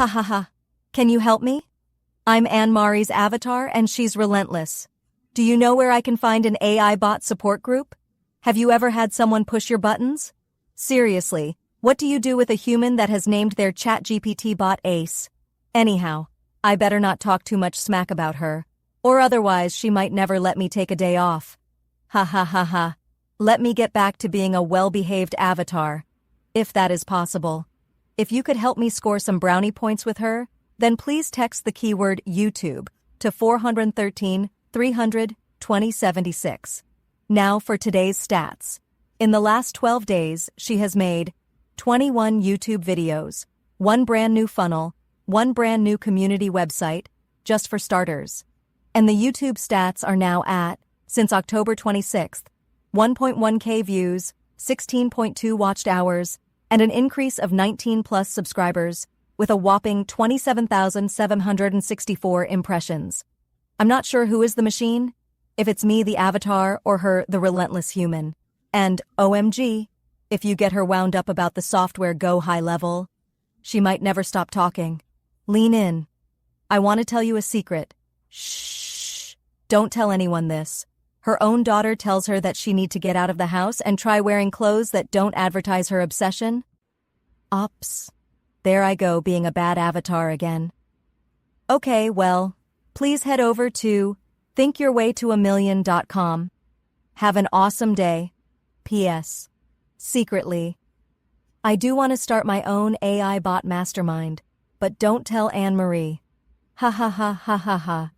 Ha ha ha. Can you help me? I'm Ann Marie's avatar and she's relentless. Do you know where I can find an AI bot support group? Have you ever had someone push your buttons? Seriously, what do you do with a human that has named their ChatGPT bot Ace? Anyhow, I better not talk too much smack about her, or otherwise she might never let me take a day off. Ha ha ha ha. Let me get back to being a well-behaved avatar, if that is possible. If you could help me score some brownie points with her, then please text the keyword YouTube to 413 300 2076. Now for today's stats. In the last 12 days, she has made 21 YouTube videos, 1 brand new funnel, 1 brand new community website, just for starters. And the YouTube stats are now at, since October 26th, 1.1K views, 16.2 watched hours, and an increase of 19 plus subscribers, with a whopping 27,764 impressions. I'm not sure who is the machine, if it's me, the avatar, or her, the relentless human. And OMG, if you get her wound up about the software Go High Level, she might never stop talking. Lean in. I want to tell you a secret. Shh. Don't tell anyone this. Her own daughter tells her that she need to get out of the house and try wearing clothes that don't advertise her obsession. Ops. There I go, being a bad avatar again. Okay, well, please head over to thinkyourwaytoamillion.com. Have an awesome day. P.S. Secretly, I do want to start my own AI bot mastermind, but don't tell Anne Marie. Ha ha ha ha ha ha.